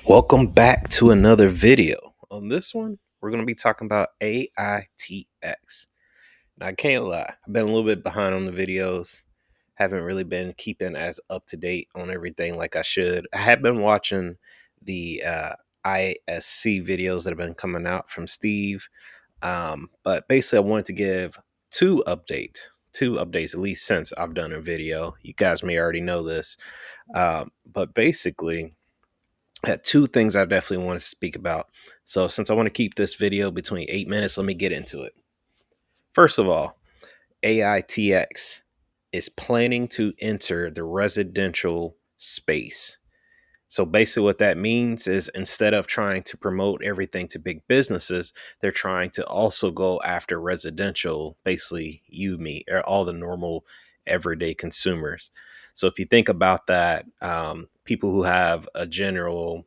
Welcome back to another video. On this one, we're going to be talking about AITX. And I can't lie, I've been a little bit behind on the videos. Haven't really been keeping as up to date on everything like I should. I have been watching the ISC videos that have been coming out from Steve. But basically, I wanted to give two updates at least since I've done a video. You guys may already know this. But basically, had two things I definitely want to speak about. So, since I want to keep this video between 8 minutes, let me get into it. First of all, AITX is planning to enter the residential space. So, basically, what that means is instead of trying to promote everything to big businesses, they're trying to also go after residential, basically, you, me, or all the normal everyday consumers. So, if you think about that, people who have a general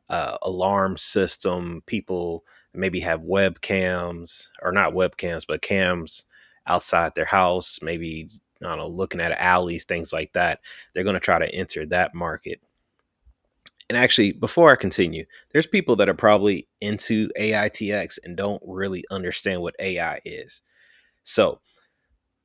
alarm system. People maybe have webcams, or not webcams, but cams outside their house, maybe, I don't know, looking at alleys, things like that. They're going to try to enter that market. And actually, before I continue, there's people that are probably into AITX and don't really understand what AI is. So,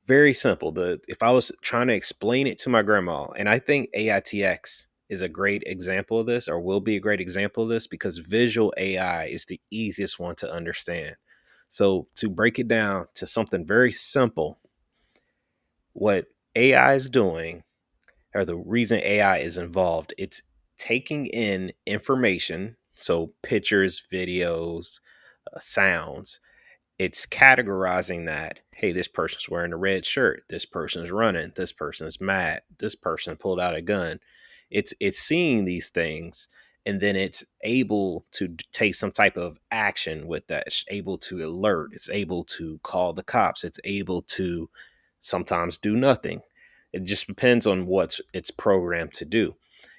very simple. The If I was trying to explain it to my grandma, and I think AITX is a great example of this, or will be a great example of this, because visual AI is the easiest one to understand. So to break it down to something very simple, what AI is doing, or the reason AI is involved, it's taking in information, so pictures, videos, sounds, it's categorizing that, hey, this person's wearing a red shirt, this person's running, this person's mad, this person pulled out a gun. It's seeing these things, and then it's able to take some type of action with that. It's able to alert, it's able to call the cops, it's able to sometimes do nothing. It just depends on what it's programmed to do.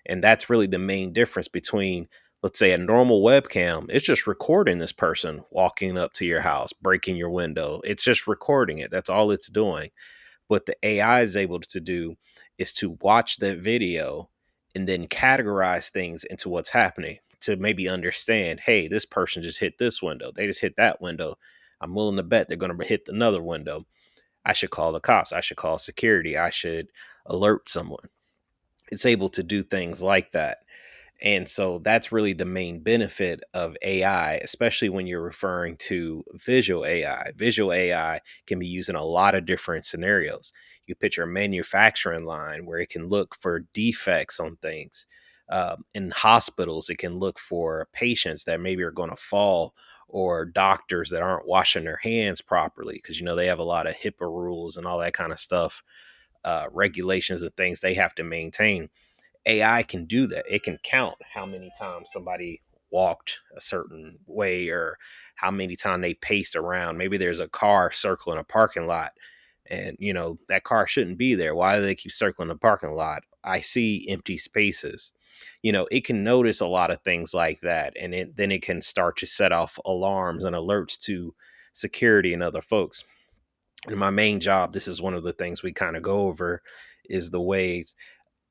And that's really the main difference between, let's say, a normal webcam. It's just recording this person walking up to your house, breaking your window. It's just recording it. That's all it's doing. What the AI is able to do is to watch that video and then categorize things into what's happening, to maybe understand, hey, this person just hit this window. They just hit that window. I'm willing to bet they're going to hit another window. I should call the cops. I should call security. I should alert someone. It's able to do things like that. And so that's really the main benefit of AI, especially when you're referring to visual AI. Visual AI can be used in a lot of different scenarios. You picture a manufacturing line where it can look for defects on things. In hospitals, it can look for patients that maybe are going to fall, or doctors that aren't washing their hands properly, because they have a lot of HIPAA rules and all that kind of stuff, regulations and things they have to maintain. AI can do that. It can count how many times somebody walked a certain way, or how many times they paced around. Maybe there's a car circling a parking lot, and that car shouldn't be there. Why do they keep circling the parking lot? I see empty spaces. It can notice a lot of things like that, and then it can start to set off alarms and alerts to security and other folks. In my main job, this is one of the things we kind of go over, is the ways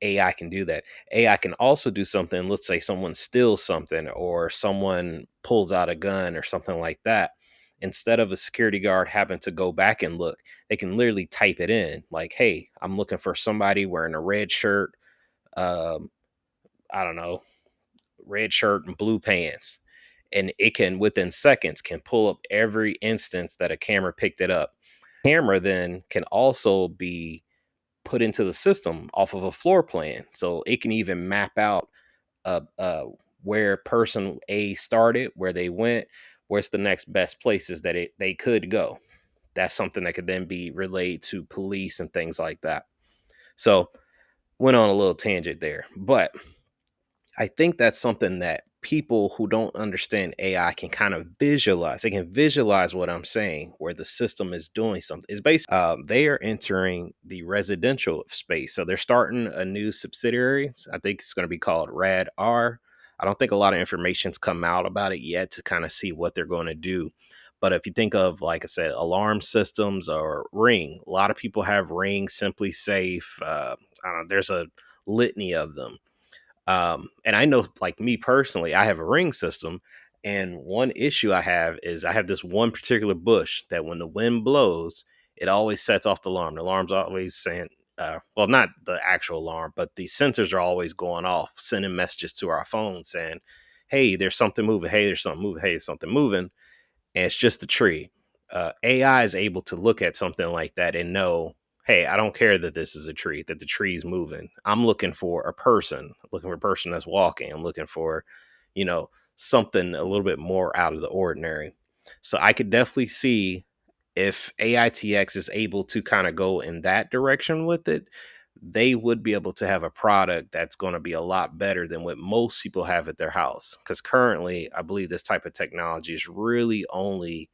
AI can do that. AI can also do something. Let's say someone steals something, or someone pulls out a gun or something like that. Instead of a security guard having to go back and look, they can literally type it in, like, hey, I'm looking for somebody wearing a red shirt, um, I don't know, red shirt and blue pants. And it can, within seconds, can pull up every instance that a camera picked it up. Camera then can also be put into the system off of a floor plan. So it can even map out where person A started, where they went, where's the next best places that they could go. That's something that could then be relayed to police and things like that. So went on a little tangent there, but I think that's something that people who don't understand AI can kind of visualize. They can visualize what I'm saying, where the system is doing something. It's basically, they are entering the residential space. So they're starting a new subsidiary. I think it's going to be called RAD-R. I don't think a lot of information's come out about it yet to kind of see what they're going to do. But if you think of, like I said, alarm systems or Ring, a lot of people have Ring, Simply Safe. I don't know, there's a litany of them. And I know, like me personally, I have a ring system, and one issue I have is I have this one particular bush that when the wind blows, it always sets off the alarm. The alarm's always saying, well, not the actual alarm, but the sensors are always going off, sending messages to our phone saying, "Hey, there's something moving. Hey, there's something moving. Hey, there's something moving." And it's just a tree. AI is able to look at something like that and know, hey, I don't care that this is a tree, that the tree is moving. I'm looking for a person, looking for a person that's walking. I'm looking for, you know, something a little bit more out of the ordinary. So I could definitely see if AITX is able to kind of go in that direction with it, they would be able to have a product that's going to be a lot better than what most people have at their house. Because currently, I believe this type of technology is really only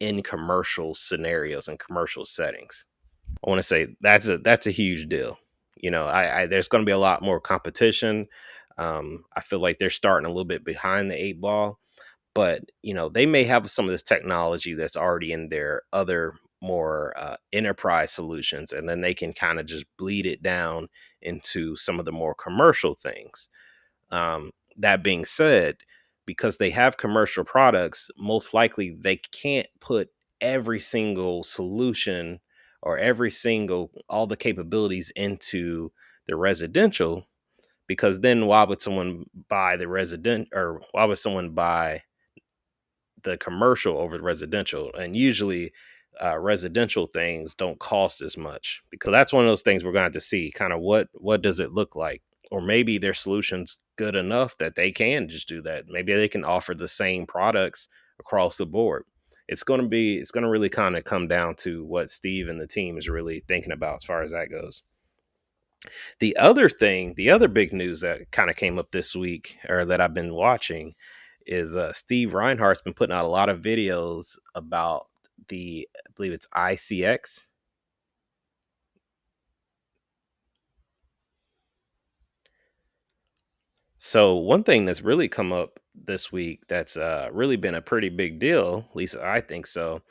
in commercial scenarios and commercial settings. I want to say that's a huge deal. I there's going to be a lot more competition. I feel like they're starting a little bit behind the eight ball, but they may have some of this technology that's already in their other more enterprise solutions, and then they can kind of just bleed it down into some of the more commercial things. That being said, because they have commercial products, most likely they can't put every single solution or every single all the capabilities into the residential, because then why would someone buy the resident, or why would someone buy the commercial over the residential? And usually residential things don't cost as much, because that's one of those things we're going to have to see kind of what does it look like, or maybe their solutions good enough that they can just do that. Maybe they can offer the same products across the board. It's going to really kind of come down to what Steve and the team is really thinking about as far as that goes. The other big news that kind of came up this week, or that I've been watching, is Steve Reinhardt's been putting out a lot of videos about I believe it's ICX. So one thing that's really come up this week that's really been a pretty big deal, at least I think so,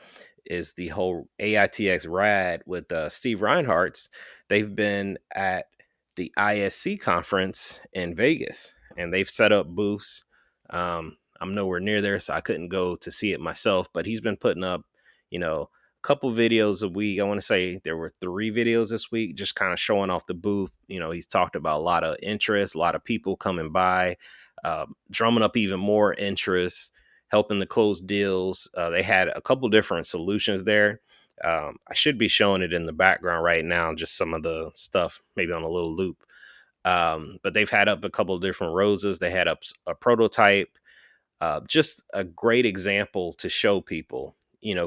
is the whole AITX rad with Steve Reinhardt's. They've been at the ISC conference in Vegas, and they've set up booths. I'm nowhere near there, so I couldn't go to see it myself, but he's been putting up, a couple videos a week. I want to say there were 3 videos this week, just kind of showing off the booth. He's talked about a lot of interest, a lot of people coming by, drumming up even more interest, helping to close deals. They had a couple different solutions there. I should be showing it in the background right now, just some of the stuff, maybe on a little loop. But they've had up a couple of different roses. They had up a prototype, just a great example to show people,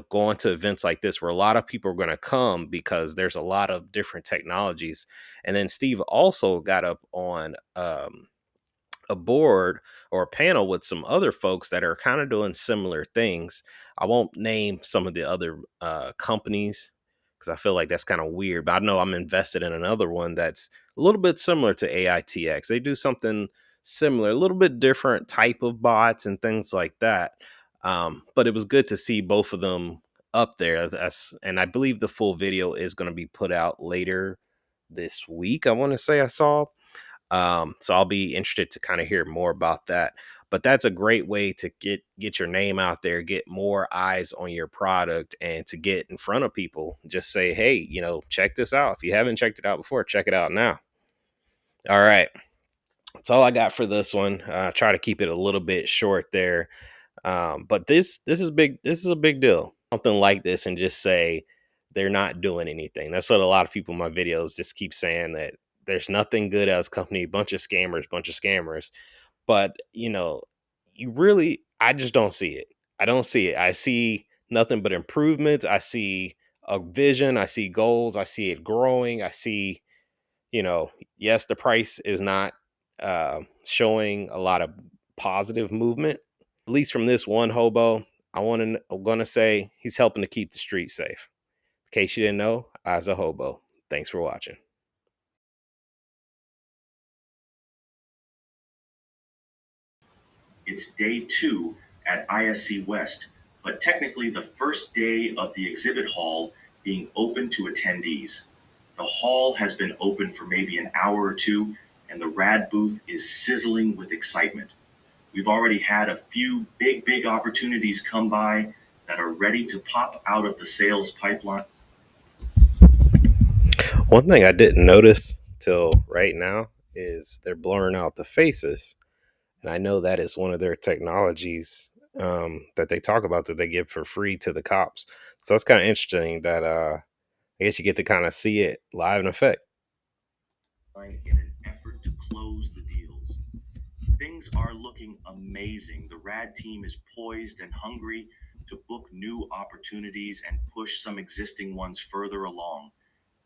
going to events like this where a lot of people are going to come because there's a lot of different technologies. And then Steve also got up on a board or a panel with some other folks that are kind of doing similar things. I won't name some of the other companies because I feel like that's kind of weird, but I know I'm invested in another one that's a little bit similar to AITX. They do something similar, a little bit different type of bots and things like that. But it was good to see both of them up there. And I believe the full video is going to be put out later this week. I want to say I saw. So I'll be interested to kind of hear more about that. But that's a great way to get your name out there, get more eyes on your product, and to get in front of people. Just say, hey, check this out. If you haven't checked it out before, check it out now. All right. That's all I got for this one. Try to keep it a little bit short there. But this is big. This is a big deal. Something like this, and just say they're not doing anything. That's what a lot of people in my videos just keep saying, that there's nothing good as company, bunch of scammers, bunch of scammers. But I just don't see it. I don't see it. I see nothing but improvements. I see a vision. I see goals. I see it growing. I see, yes, the price is not showing a lot of positive movement, at least from this one hobo. I'm gonna say he's helping to keep the streets safe. In case you didn't know, I's a hobo. Thanks for watching. It's day 2 at ISC West, but technically the first day of the exhibit hall being open to attendees. The hall has been open for maybe an hour or two, and the RAD booth is sizzling with excitement. We've already had a few big opportunities come by that are ready to pop out of the sales pipeline. One thing I didn't notice till right now is they're blurring out the faces. And I know that is one of their technologies that they talk about that they give for free to the cops. So that's kind of interesting that I guess you get to kind of see it live in effect. In an effort to close the deals. Things are looking amazing. The RAD team is poised and hungry to book new opportunities and push some existing ones further along.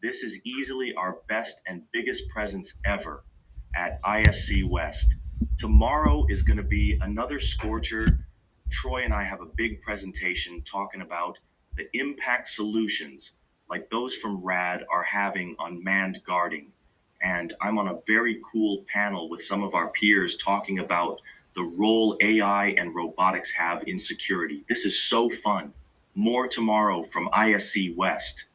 This is easily our best and biggest presence ever at ISC West. Tomorrow is going to be another scorcher. Troy and I have a big presentation talking about the impact solutions like those from RAD are having on manned guarding. And I'm on a very cool panel with some of our peers talking about the role AI and robotics have in security. This is so fun. More tomorrow from ISC West.